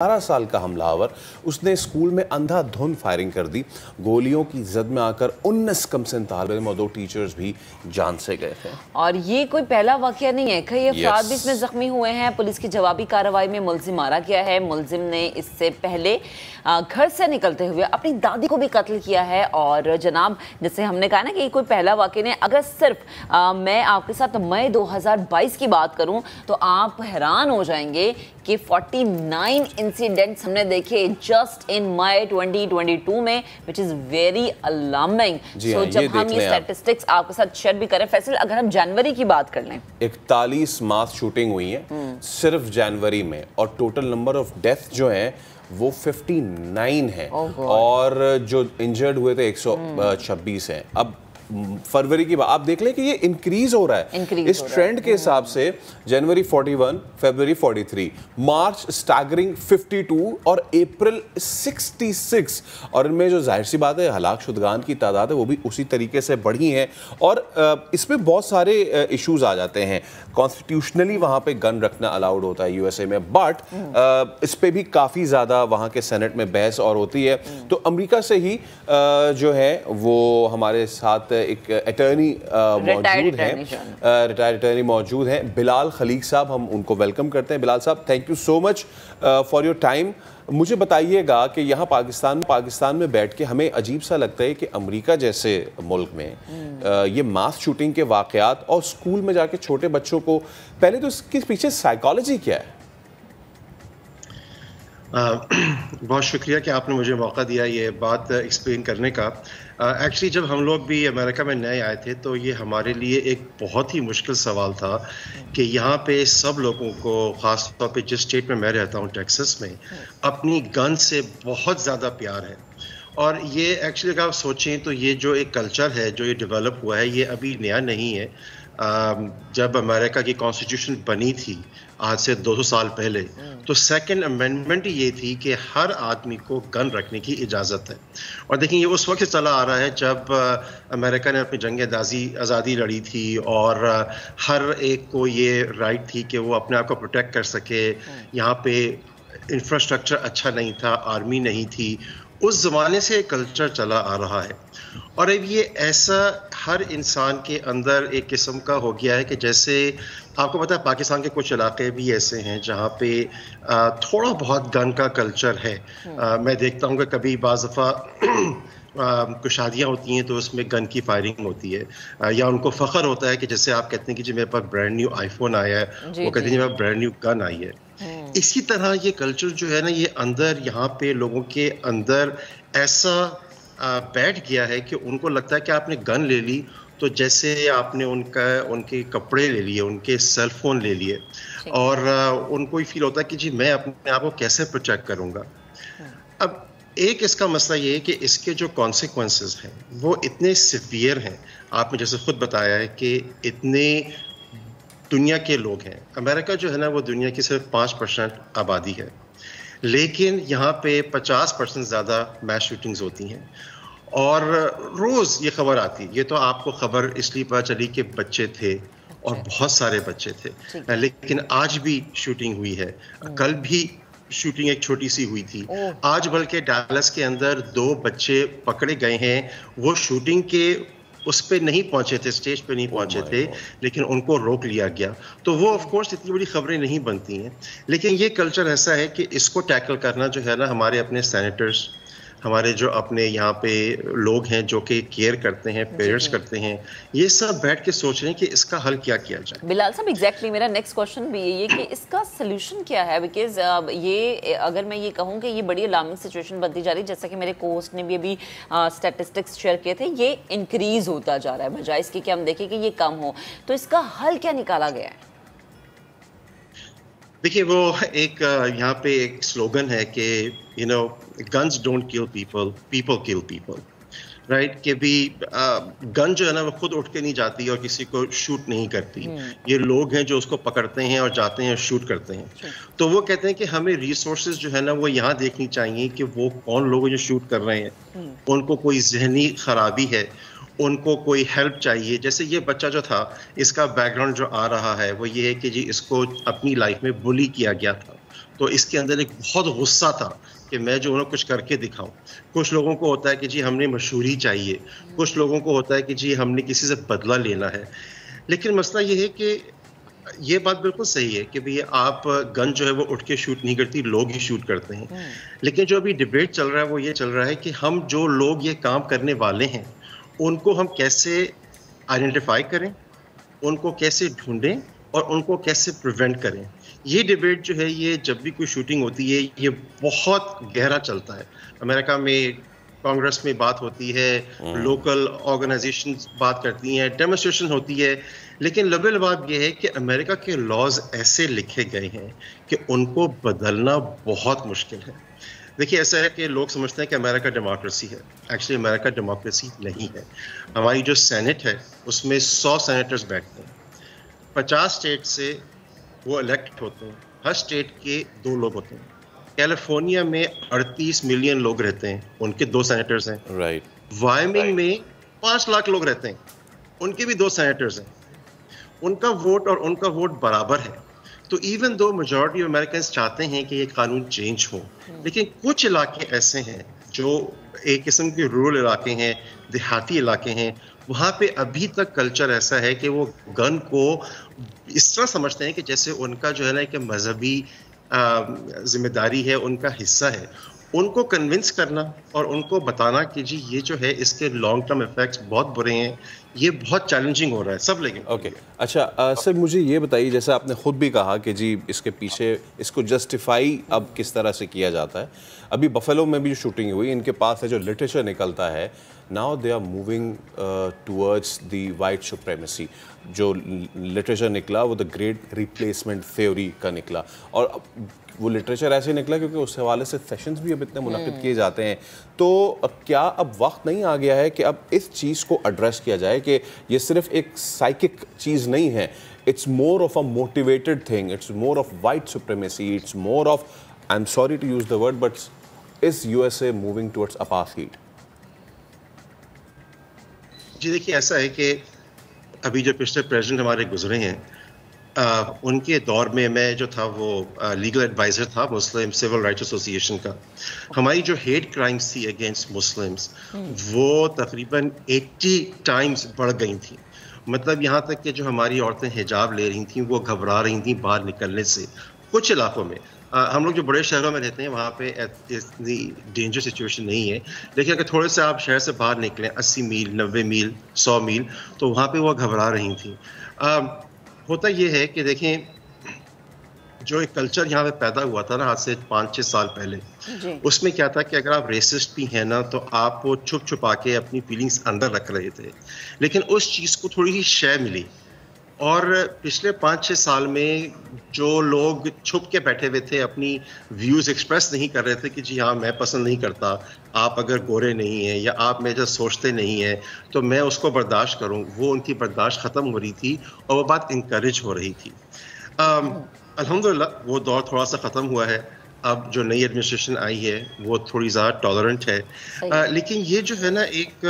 18 साल का हमलावर, उसने स्कूल में अंधाधुंध फायरिंग कर दी। गोलियों की जद में आकर 19 कम से तालिब इल्म और 2 टीचर्स भी जान से गए थे। और ये कोई पहला वाकया नहीं है, कई अफराद भी इसमें जख्मी हुए हैं। पुलिस की जवाबी कार्रवाई में मुलजिम मारा गया है। मुलजिम ने इससे पहले घर से निकलते हुए अपनी दादी को भी कत्ल किया है। और जनाब, जैसे हमने कहा ना कि ये कोई पहला वाकया नहीं, अगर सिर्फ मैं आपके साथ मई 2022 की बात करूं तो आप हैरान हो जाएंगे कि 49 इंसिडेंट्स हमने देखे जस्ट इन मई 2022 में, विच इज वेरी अलार्मिंग। सो जब हम ये स्टैटिस्टिक्स आपके साथ शेयर भी करें, फैसल, अगर हम जनवरी की बात कर लें, 41 मास शूटिंग हुई है सिर्फ जनवरी में, और टोटल नंबर ऑफ डेथ जो है वो 59 है, और जो इंजर्ड हुए थे 126 हैं। अब फरवरी की बात आप देख लें कि ये इंक्रीज हो रहा है। इस ट्रेंड के हिसाब से जनवरी 41, फरवरी 43, मार्च स्टैगरिंग 52 और अप्रैल 66। और इनमें जो जाहिर सी बात है हलाक शुदगान की तादाद है वो भी उसी तरीके से बढ़ी है। और इसमें बहुत सारे इश्यूज आ जाते हैं। कॉन्स्टिट्यूशनली वहाँ पे गन रखना अलाउड होता है यूएसए में, बट इस पे भी काफ़ी ज़्यादा वहाँ के सेनेट में बहस और होती है। तो अमेरिका से ही जो है वो हमारे साथ एक अटर्नी मौजूद हैं, रिटायर्ड अटर्नी मौजूद हैं, बिलाल खलीक साहब। हम उनको वेलकम करते हैं। बिलाल साहब, thank you so much for your time. मुझे बताइएगा कि यहाँ पाकिस्तान में बैठ के हमें अजीब सा लगता है कि अमेरिका जैसे मुल्क में ये मास शूटिंग के वाक़यात और स्कूल में जाके छोटे बच्चों को, पहले तो इसके पीछे साइकोलॉजी क्या है? बहुत शुक्रिया कि आपने मुझे मौका दिया ये बात एक्सप्लेन करने का। एक्चुअली जब हम लोग भी अमेरिका में नए आए थे तो ये हमारे लिए एक बहुत ही मुश्किल सवाल था कि यहाँ पे सब लोगों को, ख़ास तौर पे जिस स्टेट में मैं रहता हूँ, टेक्सास में, अपनी गन से बहुत ज़्यादा प्यार है। और ये एक्चुअली अगर आप सोचें तो ये जो एक कल्चर है जो ये डेवलप हुआ है, ये अभी नया नहीं है। जब अमेरिका की कॉन्स्टिट्यूशन बनी थी आज से 200 साल पहले, तो सेकंड अमेंडमेंट ये थी कि हर आदमी को गन रखने की इजाज़त है। और देखिए, ये उस वक्त चला आ रहा है जब अमेरिका ने अपनी जंग आज़ादी लड़ी थी और हर एक को ये राइट थी कि वो अपने आप को प्रोटेक्ट कर सके। यहाँ पे इंफ्रास्ट्रक्चर अच्छा नहीं था, आर्मी नहीं थी। उस ज़माने से कल्चर चला आ रहा है। और अब ये ऐसा हर इंसान के अंदर एक किस्म का हो गया है कि जैसे आपको पता है पाकिस्तान के कुछ इलाके भी ऐसे हैं जहाँ पे थोड़ा बहुत गन का कल्चर है। मैं देखता हूँ कि कभी बाज़ दफ़ा कुछ शादियाँ होती हैं तो उसमें गन की फायरिंग होती है, या उनको फ़ख्र होता है कि जैसे आप कहते हैं कि जी मेरे पास ब्रांड न्यू आईफोन आया है, वो कहते हैं जी मेरे पास ब्रांड न्यू गन आई है। इसी तरह ये कल्चर जो है ना, ये अंदर यहाँ पे लोगों के अंदर ऐसा बैठ गया है कि उनको लगता है कि आपने गन ले ली तो जैसे आपने उनके कपड़े ले लिए, उनके सेल फोन ले लिए, और उनको ही फील होता है कि जी मैं अपने आप को कैसे प्रोटेक्ट करूँगा। अब एक इसका मसला ये है कि इसके जो कॉन्सिक्वेंसेस हैं वो इतने सिवियर हैं। आपने जैसे खुद बताया है कि इतने दुनिया के लोग हैं। अमेरिका जो है ना वो दुनिया की सिर्फ 5% आबादी है, लेकिन यहाँ पे 50% ज़्यादा मैस शूटिंग्स होती हैं। और रोज़ ये खबर आती है। ये तो आपको खबर इसलिए पता चली कि बच्चे थे और बहुत सारे बच्चे थे, लेकिन आज भी शूटिंग हुई है। कल भी शूटिंग एक छोटी सी हुई थी। आज बल्कि डैलस के अंदर 2 बच्चे पकड़े गए हैं। वो शूटिंग के उस पे नहीं पहुंचे थे, स्टेज पे नहीं पहुंचे थे, लेकिन उनको रोक लिया गया। तो वो ऑफ कोर्स इतनी बड़ी खबरें नहीं बनती हैं, लेकिन ये कल्चर ऐसा है कि इसको टैकल करना जो है ना, हमारे अपने सेनेटर्स, हमारे जो अपने यहाँ पे लोग हैं जो कि केयर करते हैं, पेरेंट्स करते हैं, ये सब बैठ के सोच रहे हैं कि इसका हल क्या किया जाए। बिलाल साहब, एग्जैक्टली मेरा नेक्स्ट क्वेश्चन भी यही है कि इसका सोल्यूशन क्या है? बिकॉज ये अगर मैं ये कहूँ कि ये बड़ी अलार्मिंग सिचुएशन बनती जा रही है, जैसा कि मेरे कोस्ट ने भी अभी स्टैटिस्टिक्स शेयर किए थे, ये इंक्रीज होता जा रहा है बजाय इसके कि हम देखें कि ये कम हो। तो इसका हल क्या निकाला गया है? देखिए, वो एक यहाँ पे एक स्लोगन है कि you know guns don't kill people, people kill people, right? कि भी गन जो है ना वो खुद उठ के नहीं जाती और किसी को शूट नहीं करती। ये लोग हैं जो उसको पकड़ते हैं और जाते हैं और शूट करते हैं। तो वो कहते हैं कि हमें रिसोर्सेज जो है ना वो यहाँ देखनी चाहिए कि वो कौन लोग हैं जो शूट कर रहे हैं, उनको कोई जहनी खराबी है, उनको कोई हेल्प चाहिए। जैसे ये बच्चा जो था, इसका बैकग्राउंड जो आ रहा है वो ये है कि जी इसको अपनी लाइफ में बुली किया गया था, तो इसके अंदर एक बहुत गुस्सा था कि मैं जो उन्हें कुछ करके दिखाऊं। कुछ लोगों को होता है कि जी हमने मशहूरी चाहिए, कुछ लोगों को होता है कि जी हमने किसी से बदला लेना है। लेकिन मसला ये है कि ये बात बिल्कुल सही है कि भैया आप गन जो है वो उठ के शूट नहीं करती, लोग ही शूट करते हैं। लेकिन जो अभी डिबेट चल रहा है वो ये चल रहा है कि हम जो लोग ये काम करने वाले हैं उनको हम कैसे आइडेंटिफाई करें, उनको कैसे ढूंढें और उनको कैसे प्रिवेंट करें। ये डिबेट जो है ये जब भी कोई शूटिंग होती है ये बहुत गहरा चलता है। अमेरिका में कांग्रेस में बात होती है, लोकल ऑर्गेनाइजेशन बात करती हैं, डेमोन्स्ट्रेशन होती है, लेकिन लबे बात यह है कि अमेरिका के लॉज ऐसे लिखे गए हैं कि उनको बदलना बहुत मुश्किल है। देखिए ऐसा है कि लोग समझते हैं कि अमेरिका डेमोक्रेसी है। एक्चुअली अमेरिका डेमोक्रेसी नहीं है। हमारी जो सेनेट है उसमें 100 सेनेटर्स बैठते हैं, 50 स्टेट से वो इलेक्ट होते हैं, हर स्टेट के 2 लोग होते हैं। कैलिफोर्निया में 38 मिलियन लोग रहते हैं, उनके 2 सेनेटर्स हैं। राइट। वायमिंग में 5 लाख लोग रहते हैं, उनके भी 2 सेनेटर्स हैं। उनका वोट और उनका वोट बराबर है। तो इवन दो मेजॉरिटी अमेरिकन चाहते हैं कि ये कानून चेंज हो, लेकिन कुछ इलाके ऐसे हैं जो एक किस्म के रूरल इलाके हैं, देहाती इलाके हैं, वहाँ पे अभी तक कल्चर ऐसा है कि वो गन को इस तरह समझते हैं कि जैसे उनका जो है ना कि मजहबी जिम्मेदारी है, उनका हिस्सा है। उनको कन्विंस करना और उनको बताना कि जी ये जो है इसके लॉन्ग टर्म इफेक्ट्स बहुत बुरे हैं, ये बहुत चैलेंजिंग हो रहा है सब। लेकिन ओके अच्छा सर मुझे ये बताइए, जैसे आपने खुद भी कहा कि जी इसके पीछे इसको जस्टिफाई अब किस तरह से किया जाता है। अभी बफेलो में भी जो शूटिंग हुई, इनके पास है जो लिटरेचर निकलता है, now they are moving towards the white supremacy. जो लिटरेचर निकला वो द ग्रेट रिप्लेसमेंट थ्योरी का निकला, और वो लिटरेचर ऐसे निकला क्योंकि उस हवाले से सेशंस भी अब इतने मुनक़िद किए जाते हैं। तो क्या अब वक्त नहीं आ गया है कि अब इस चीज़ को एड्रेस किया जाए कि ये सिर्फ एक साइकिक चीज़ नहीं है, it's more of a motivated thing, it's more of white supremacy, it's more of, I am sorry to use the word, but is USA moving towards apartheid? जी देखिए ऐसा है कि अभी जो पिछले प्रेसिडेंट हमारे गुजरे हैं, उनके दौर में मैं जो था वो लीगल एडवाइज़र था मुस्लिम सिविल राइट्स एसोसिएशन का। हमारी जो हेट क्राइम्स थी अगेंस्ट मुस्लिम्स वो तकरीबन 80 टाइम्स बढ़ गई थी। मतलब यहाँ तक कि जो हमारी औरतें हिजाब ले रही थी वो घबरा रही थी बाहर निकलने से। कुछ इलाकों में हम लोग जो बड़े शहरों में रहते हैं वहाँ पे इतनी डेंजर सिचुएशन नहीं है, लेकिन अगर थोड़े से आप शहर से बाहर निकलें 80 मील 90 मील 100 मील तो वहाँ पे वो घबरा रही थी। होता ये है कि देखें जो एक कल्चर यहाँ पे पैदा हुआ था ना आज से 5-6 साल पहले, उसमें क्या था कि अगर आप रेसिस्ट भी हैं ना तो आप वो छुप छुपा के अपनी फीलिंग्स अंदर रख रहे थे, लेकिन उस चीज़ को थोड़ी सी शय मिली। और पिछले 5-6 साल में जो लोग छुप के बैठे हुए थे, अपनी व्यूज़ एक्सप्रेस नहीं कर रहे थे कि जी हाँ मैं पसंद नहीं करता, आप अगर गोरे नहीं हैं या आप मेरे जैसे सोचते नहीं हैं तो मैं उसको बर्दाश्त करूं, वो उनकी बर्दाश्त ख़त्म हो रही थी और वो बात इंकरेज हो रही थी। अल्हम्दुलिल्लाह वो दौर थोड़ा सा ख़त्म हुआ है। अब जो नई एडमिनिस्ट्रेशन आई है वो थोड़ी ज़्यादा टॉलरेंट है, लेकिन ये जो है ना एक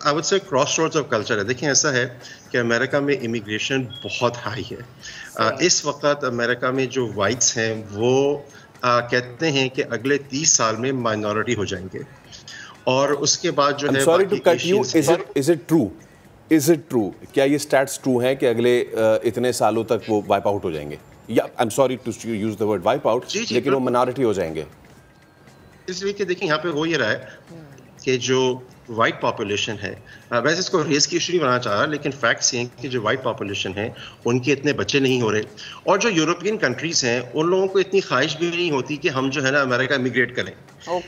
I would say crossroads of culture है। देखिए ऐसा है कि अमेरिका में इमिग्रेशन बहुत हाई है। इस वक्त अमेरिका में जो वाइट्स हैं वो कहते हैं कि अगले 30 साल में माइनॉरिटी हो जाएंगे, और उसके बाद जो है sorry to cut you, is it true, is it true, क्या ये स्टैट्स ट्रू हैं कि अगले इतने सालों तक वो वाइप आउट हो जाएंगे? या I am sorry to use the word wipe out, लेकिन वो माइनॉरिटी हो जाएंगे। इसलिए कि देखिए यहाँ पे हो ये रहा है कि जो वाइट पॉपुलेशन है, वैसे इसको रेस की इशू नहीं बनाना चाह रहा, लेकिन फैक्ट्स ये हैं कि जो वाइट पॉपुलेशन है उनके इतने बच्चे नहीं हो रहे, और जो यूरोपियन कंट्रीज हैं उन लोगों को इतनी ख्वाहिश भी नहीं होती कि हम जो है ना अमेरिका इमिग्रेट करें।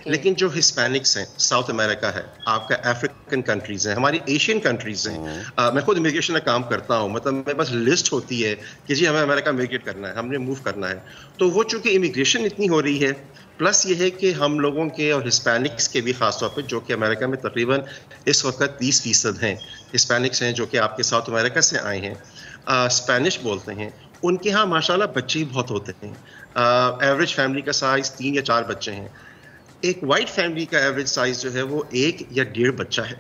लेकिन जो हिस्पैनिक्स हैं, साउथ अमेरिका है, आपका अफ्रीकन कंट्रीज हैं, हमारी एशियन कंट्रीज हैं। मैं खुद इमिग्रेशन का काम करता हूँ, मतलब मेरे पास लिस्ट होती है कि जी हमें अमेरिका इमिग्रेट करना है, हमने मूव करना है। तो वो चूंकि इमिग्रेशन इतनी हो रही है, प्लस ये है कि हम लोगों के और हिस्पैनिक्स के भी खासतौर पर, जो कि अमेरिका में तकरीबन इस वक्त 30% हैं हिस्पैनिक्स हैं जो कि आपके साउथ अमेरिका से आए हैं, स्पेनिश बोलते हैं, उनके यहाँ माशाल्लाह बच्चे ही बहुत होते हैं। एवरेज फैमिली का साइज 3 या 4 बच्चे हैं। एक वाइट फैमिली का एवरेज साइज जो है वो 1 या 1.5 बच्चा है।